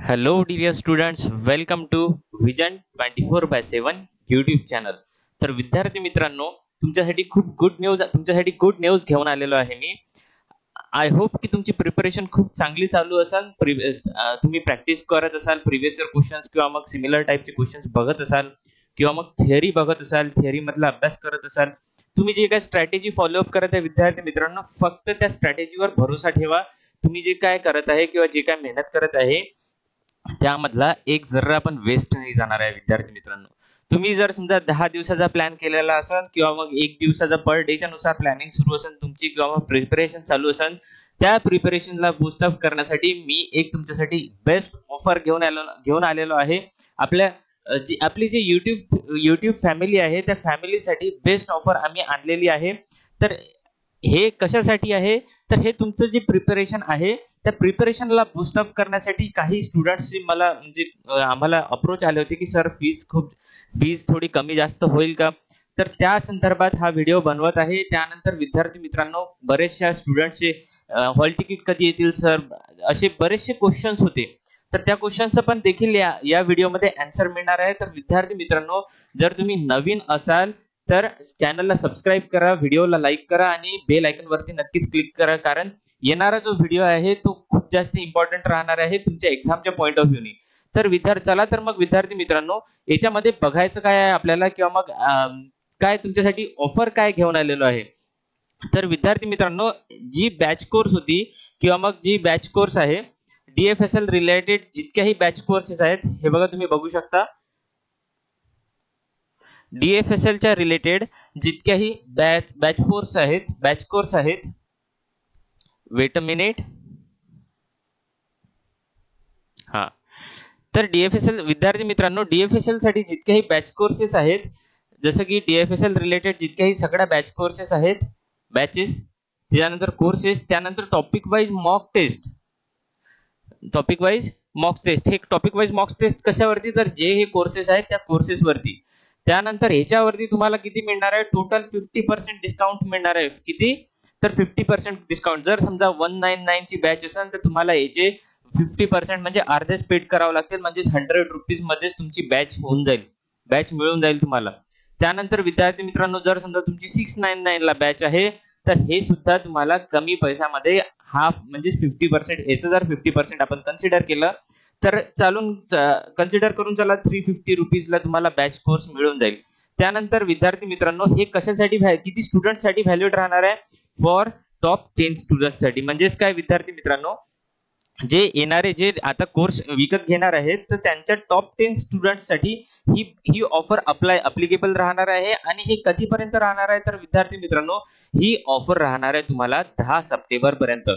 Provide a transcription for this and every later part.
Hello, dear students. Welcome to Vision 24/7 YouTube channel. तर विद्यार्थी मित्रांनो, तुमच्यासाठी खूप गुड न्यूज घेऊन आलेलो आहे मी. आय होप की तुमची प्रिपरेशन खूप चांगली चालू असेल. तुम्ही प्रॅक्टिस करत असाल, प्रिव्हियस इयर क्वेश्चन्स किंवा मग सिमिलर टाइपचे क्वेश्चन्स बघत असाल किंवा मग थिअरी बघत असाल, थिअरी मधला अभ्यास करत असाल. तुम्ही जे काय स्ट्रॅटेजी फॉलोअप करत आहे विद्यार्थी मित्रांनो, फक्त त्या स्ट्रॅटेजीवर भरोसा ठेवा. तुम्ही जे काय करत आहे किंवा जे काय मेहनत करत आहे त्यामधला एक जर्रा पण वेस्ट नाही जाणार आहे विद्यार्थी मित्रांनो. तुम्ही जर समजा 10 दिवसाचा प्लॅन केलेला असेल किंवा मग 1 दिवसाचा पर डेच्या नुसार प्लॅनिंग सुरू असेल तुमची किंवा मग प्रिपरेशन चालू असेल, त्या प्रिपरेशनला बूस्ट अप करण्यासाठी मी एक तुमच्यासाठी बेस्ट ऑफर घेऊन आलेलो आहे. आपली जी YouTube फॅमिली आहे त्या फॅमिलीसाठी बेस्ट ऑफर आम्ही आणलेली आहे. तर हे कशासाठी आहे, तर हे तुमचं जे प्रिपरेशन आहे त्या प्रिपरेशनला बूस्ट अप करण्यासाठी काही स्टुडंट्सची आम्हाला अप्रोच आले होते की सर फीज थोडी कमी जास्त होईल का. तर त्या संदर्भात हा व्हिडिओ बनवत आहे. त्यानंतर विद्यार्थी मित्रांनो, बरेचशा स्टुडंट्सचे हॉल तिकीट कधी येतील सर, असे बरेचसे क्वेश्चन्स होते. तर त्या क्वेश्चनचं पण देखील या व्हिडिओमध्ये आन्सर मिळणार आहे. तर विद्यार्थी मित्रांनो, जर तुम्ही नवीन असाल तर चॅनलला सबस्क्राईब करा, व्हिडिओला लाईक करा आणि बेल आयकॉन वरती नक्कीच क्लिक करा, कारण येणारा जो व्हिडिओ आहे तो खूप जास्त इम्पॉर्टंट राहणार आहे तुमच्या एक्झामच्या पॉइंट ऑफ व्ह्यूनी. तर विद्यार्थी मित्रांनो, याच्यामध्ये बघायचं काय आहे आपल्याला किंवा मग काय तुमच्यासाठी ऑफर काय घेऊन आलेलो आहे. तर विद्यार्थी मित्रांनो, जी बॅच कोर्स होती किंवा मग जी बॅच कोर्स आहे DFSL रिलेटेड जितक्याही बॅच कोर्सेस आहेत, हे बघा तुम्ही बघू शकता. DFSL च्या रिलेटेड जितक्याही बॅच कोर्स आहेत. Weight a minute. हा, तर DFSL विद्यार्थी मित्रांनो, DFSL साठी जितक्याही बॅच कोर्सेस आहेत, जसं की DFSL रिलेटेड जितक्याही सगळ्या बॅच कोर्सेस आहेत, बॅचेस, त्यानंतर कोर्सेस, त्यानंतर टॉपिक वाइज मॉक टेस्ट. हे टॉपिक वाइज मॉक टेस्ट कशावरती, तर जे हे कोर्सेस आहेत त्या कोर्सेस वरती. त्यानंतर ह्याच्यावरती तुम्हाला किती मिळणार आहे, टोटल 50% डिस्काउंट मिळणार आहे. किती, तर 50% डिस्काउंट. जर समजा 199 ची बॅच असेल तर तुम्हाला याचे 50% म्हणजे अर्धेच पेड करावं लागतील, म्हणजे 100 रुपीज मध्येच तुमची बॅच मिळून जाईल तुम्हाला. त्यानंतर विद्यार्थी मित्रांनो, जर समजा तुमची 699 ला बॅच आहे तर हे सुद्धा तुम्हाला कमी पैशामध्ये हाफ म्हणजे 50%, याचं जर 50% आपण कन्सिडर केलं तर कन्सिडर करून चला 350 रुपीजला तुम्हाला बॅच कोर्स मिळून जाईल. त्यानंतर विद्यार्थी मित्रांनो, हे कशासाठी किती स्टुडंटसाठी व्हॅलिड राहणार आहे, फॉर टॉप 10 स्टुडंटसाठी. म्हणजेच काय विद्यार्थी मित्रांनो, जे आता कोर्स विकत घेणार आहेत तर त्यांच्या टॉप 10 स्टुडंटसाठी ही ऑफर अप्लिकेबल राहणार आहे. आणि हे कधीपर्यंत राहणार आहे, तर विद्यार्थी मित्रांनो, ही ऑफर राहणार आहे तुम्हाला 10 सप्टेंबर पर्यंत.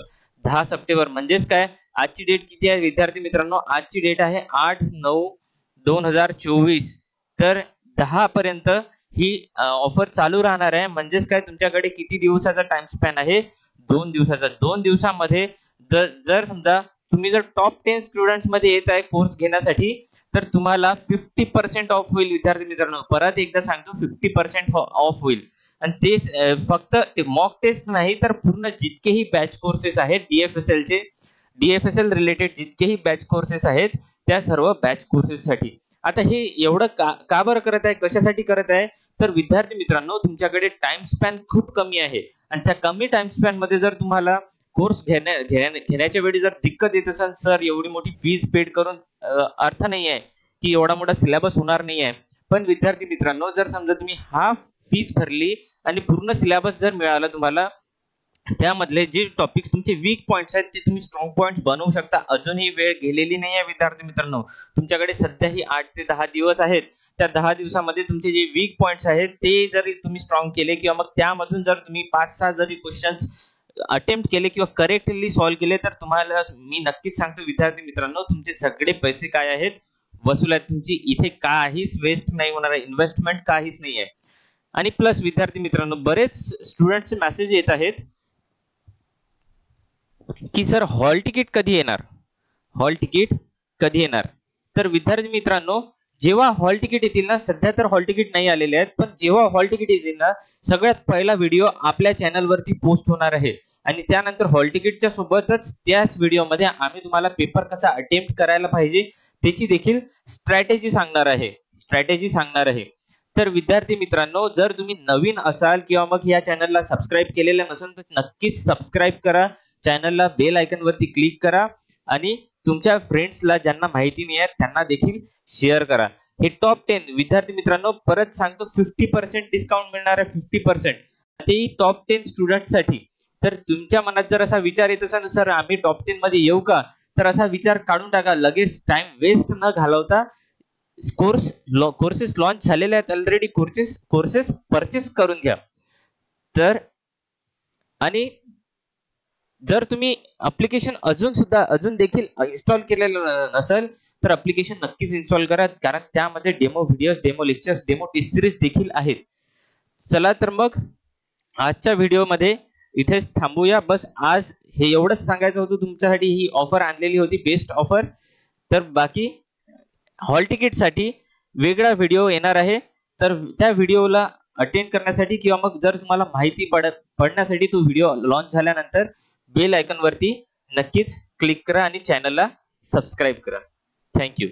10 सप्टेंबर म्हणजेच काय, आजची डेट किती आहे विद्यार्थी मित्रांनो, आजची डेट आहे 8/9/2024. तर 10 पर्यंत ही ऑफर चालू राहणार आहे. म्हणजेच काय, तुमच्याकडे किती दिवसाचा टाइम स्पॅन आहे, 2 दिवसाचा. 2 दिवसामध्ये जर समजा तुम्ही जर टॉप 10 स्टुडंट्स मध्ये येत आहे कोर्स घेण्यासाठी, तर तुम्हाला 50% ऑफ होईल विद्यार्थी मित्रांनो. परत एकदा सांगतो, 50% ऑफ होईल. आणि ते फक्त मॉक टेस्ट नाही, तर पूर्ण जितकेही बॅच कोर्सेस आहेत DFSL रिलेटेड जितकेही बॅच कोर्सेस आहेत त्या सर्व बॅच कोर्सेस साठी. आता हे एवढं का बरं करत आहे, कशासाठी करत आहे, तर विद्यार्थी मित्रांनो, तुमच्याकडे टाइम स्पॅन खूप कमी आहे. आणि त्या कमी टाइम स्पॅन मध्ये जर तुम्हाला कोर्स घेण्याच्या वेळी जर दिक्कत येत असेल, सर एवढी मोठी फीज पेड करून अर्थ नाही आहे की एवढा मोठा सिलेबस होणार नाही आहे. पण विद्यार्थी मित्रांनो, जर समजा तुम्ही हाफ फीस भरली आणि पूर्ण सिलेबस जर मिळाला तुम्हाला, त्यामधले जे टॉपिक्स तुमचे वीक पॉइंट्स आहेत ते तुम्ही स्ट्रॉंग पॉइंट्स बनवू शकता. अजूनही वेळ गेलेली नाही आहे विद्यार्थी मित्रांनो. तुमच्याकडे सध्याही 8 ते 10 दिवस आहेत. त्या 10 दिवसामध्ये तुमचे जे वीक पॉइंट्स आहेत ते जरी तुम्ही स्ट्रॉंग केले किंवा मग त्यामधून जर तुम्ही 5-6 जरी क्वेश्चन्स अटेम्प्ट केले किंवा करेक्टली सॉल्व्ह केले, तर तुम्हाला मी नक्कीच सांगतो विद्यार्थी मित्रांनो, तुमचे सगळे पैसे काय आहेत, वसूल आहेत. तुमची इथे काहीच वेस्ट नाही होणार आहे, इन्व्हेस्टमेंट काहीच नाही आहे. आणि प्लस विद्यार्थी मित्रांनो, बरेच स्टुडंट्सचे मेसेज येत आहेत की सर हॉल तिकीट कधी येणार. तर विद्यार्थी मित्रांनो, जेव्हा हॉल तिकीट येतील ना, सध्या तर हॉल तिकीट नाही आलेले आहेत, पण जेव्हा हॉल तिकीट येतील ना, सगळ्यात पहिला व्हिडिओ आपल्या चॅनल वरती पोस्ट होणार आहे. आणि त्यानंतर हॉल तिकीटच्या सोबतच त्याच व्हिडिओमध्ये आम्ही तुम्हाला पेपर कसा अटेम्प्ट करायला पाहिजे त्याची देखील स्ट्रॅटेजी सांगणार आहे. तर विद्यार्थी मित्रांनो, जर तुम्ही नवीन असाल किंवा मग या चॅनलला सबस्क्राईब केलेलं नसेल तर नक्कीच सबस्क्राईब करा, चॅनलला बेल आयकॉन वरती क्लिक करा आणि तुमच्या फ्रेंड्सला ज्यांना माहिती नाही आहे त्यांना देखील शेअर करा. हे टॉप 10 विद्यार्थी मित्रांनो, परत सांगतो 50% डिस्काउंट मिळणार आहे, 50%, तेही टॉप 10 स्टुडंट्ससाठी. तर तुमच्या मनात जर असा विचार येत असेल सर आम्ही टॉप 10 मध्ये येऊ का, तर असा विचार काढून टाका. लगेच टाइम वेस्ट न घालवता कोर्सेस लॉन्च झालेले आहेत ऑलरेडी, कोर्सेस परचेस करून घ्या. तर आणि जर तुम्ही ऍप्लिकेशन अजून देखील इन्स्टॉल केलेलं नसेल तर ऍप्लिकेशन नक्कीच इन्स्टॉल करा, कारण त्यामध्ये demo videos, demo lectures, demo test series देखील आहेत. चला तर मग आजच्या व्हिडिओमध्ये इथेच थांबूया. बस आज हे एवढंच सांगायचं होतं, तुमच्यासाठी ही ऑफर आणलेली होती, बेस्ट ऑफर. तर बाकी हॉल तिकीटसाठी वेगळा व्हिडिओ येणार आहे, तर त्या व्हिडिओला अटेंड करण्यासाठी किंवा मग जर तुम्हाला माहिती पडण्यासाठी तो व्हिडिओ लॉन्च झाल्यानंतर बेल आयकॉन वरती नक्कीच क्लिक करा आणि चॅनलला सबस्क्राईब करा. थँक्यू.